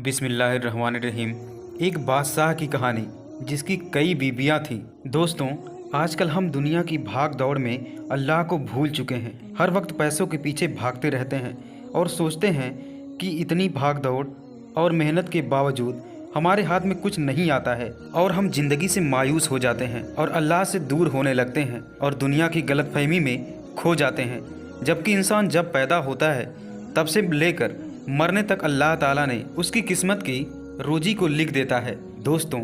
बिस्मिल्लाहिर्रहमानिर्रहीम। एक बादशाह की कहानी जिसकी कई बीबियां थीं। दोस्तों, आजकल हम दुनिया की भाग दौड़ में अल्लाह को भूल चुके हैं। हर वक्त पैसों के पीछे भागते रहते हैं और सोचते हैं कि इतनी भाग दौड़ और मेहनत के बावजूद हमारे हाथ में कुछ नहीं आता है और हम जिंदगी से मायूस हो जाते हैं और अल्लाह से दूर होने लगते हैं और दुनिया की गलतफहमी में खो जाते हैं। जबकि इंसान जब पैदा होता है तब से लेकर मरने तक अल्लाह ताला ने उसकी किस्मत की रोजी को लिख देता है। दोस्तों,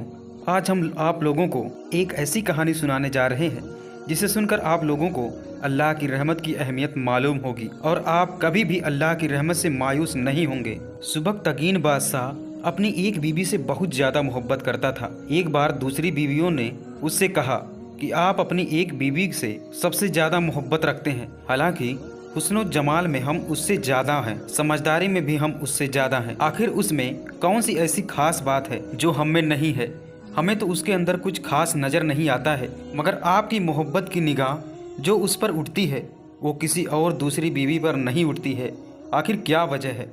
आज हम आप लोगों को एक ऐसी कहानी सुनाने जा रहे हैं जिसे सुनकर आप लोगों को अल्लाह की रहमत की अहमियत मालूम होगी और आप कभी भी अल्लाह की रहमत से मायूस नहीं होंगे। सुबकतगीन बादशाह अपनी एक बीवी से बहुत ज़्यादा मोहब्बत करता था। एक बार दूसरी बीवियों ने उससे कहा कि आप अपनी एक बीवी से सबसे ज़्यादा मोहब्बत रखते हैं, हालांकि हुस्न और जमाल में हम उससे ज़्यादा हैं, समझदारी में भी हम उससे ज़्यादा हैं। आखिर उसमें कौन सी ऐसी खास बात है जो हम में नहीं है? हमें तो उसके अंदर कुछ खास नज़र नहीं आता है, मगर आपकी मोहब्बत की निगाह जो उस पर उठती है वो किसी और दूसरी बीवी पर नहीं उठती है। आखिर क्या वजह है?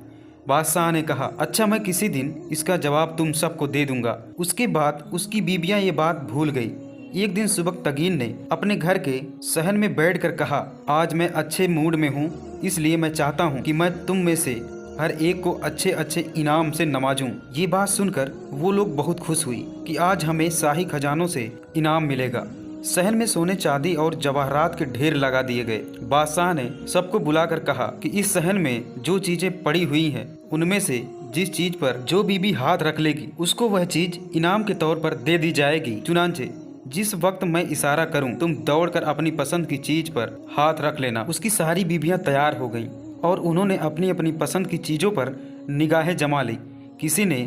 बादशाह ने कहा, अच्छा, मैं किसी दिन इसका जवाब तुम सबको दे दूंगा। उसके बाद उसकी बीबियाँ ये बात भूल गई। एक दिन सुबकतगीन ने अपने घर के सहन में बैठकर कहा, आज मैं अच्छे मूड में हूँ, इसलिए मैं चाहता हूँ कि मैं तुम में से हर एक को अच्छे अच्छे इनाम से नवाजूं। ये बात सुनकर वो लोग बहुत खुश हुई कि आज हमें शाही खजानों से इनाम मिलेगा। सहन में सोने चांदी और जवाहरात के ढेर लगा दिए गए। बादशाह ने सबको बुलाकर कहा कि इस सहन में जो चीजें पड़ी हुई हैं उनमें से जिस चीज पर जो बीबी हाथ रख लेगी उसको वह चीज इनाम के तौर पर दे दी जाएगी। चुनांचे जिस वक्त मैं इशारा करूं तुम दौड़कर अपनी पसंद की चीज पर हाथ रख लेना। उसकी सारी बीबियां तैयार हो गईं और उन्होंने अपनी अपनी पसंद की चीजों पर निगाहें जमा ली। किसी ने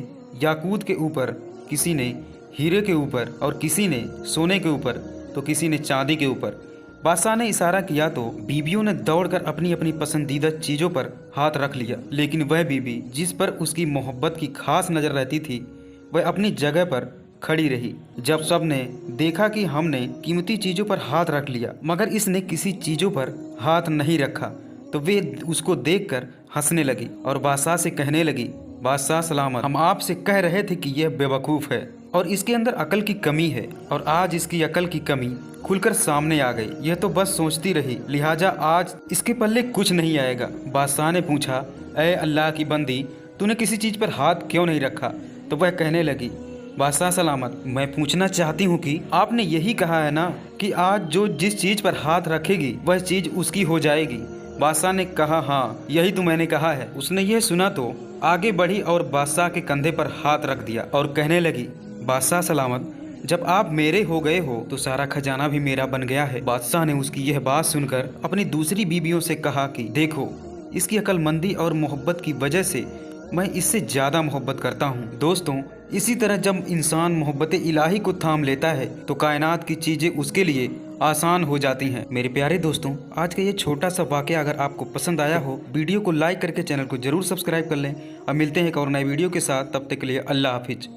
याकूत के ऊपर, किसी ने हीरे के ऊपर और किसी ने सोने के ऊपर तो किसी ने चांदी के ऊपर। बादशाह ने इशारा किया तो बीबियों ने दौड़कर अपनी अपनी पसंदीदा चीजों पर हाथ रख लिया, लेकिन वह बीबी जिस पर उसकी मोहब्बत की खास नजर रहती थी वह अपनी जगह पर खड़ी रही। जब सब ने देखा कि हमने कीमती चीजों पर हाथ रख लिया मगर इसने किसी चीजों पर हाथ नहीं रखा, तो वे उसको देखकर हंसने लगी और बादशाह से कहने लगी, बादशाह सलामत, हम आपसे कह रहे थे कि यह बेवकूफ़ है और इसके अंदर अकल की कमी है और आज इसकी अकल की कमी खुलकर सामने आ गई। यह तो बस सोचती रही, लिहाजा आज इसके पल्ले कुछ नहीं आएगा। बादशाह ने पूछा, ऐ अल्लाह की बंदी, तूने किसी चीज़ पर हाथ क्यों नहीं रखा? तो वह कहने लगी, बादशाह सलामत, मैं पूछना चाहती हूँ कि आपने यही कहा है ना कि आज जो जिस चीज़ पर हाथ रखेगी वह चीज़ उसकी हो जाएगी। बादशाह ने कहा, हाँ, यही तो मैंने कहा है। उसने यह सुना तो आगे बढ़ी और बादशाह के कंधे पर हाथ रख दिया और कहने लगी, बादशाह सलामत, जब आप मेरे हो गए हो तो सारा खजाना भी मेरा बन गया है। बादशाह ने उसकी यह बात सुनकर अपनी दूसरी बीबियों से कहा कि देखो, इसकी अक्लमंदी और मोहब्बत की वजह से मैं इससे ज़्यादा मोहब्बत करता हूँ। दोस्तों, इसी तरह जब इंसान मोहब्बत इलाही को थाम लेता है तो कायनात की चीज़ें उसके लिए आसान हो जाती हैं। मेरे प्यारे दोस्तों, आज का ये छोटा सा वाक़या अगर आपको पसंद आया हो, वीडियो को लाइक करके चैनल को ज़रूर सब्सक्राइब कर लें और मिलते हैं एक और नए वीडियो के साथ। तब तक के लिए अल्लाह हाफिज़।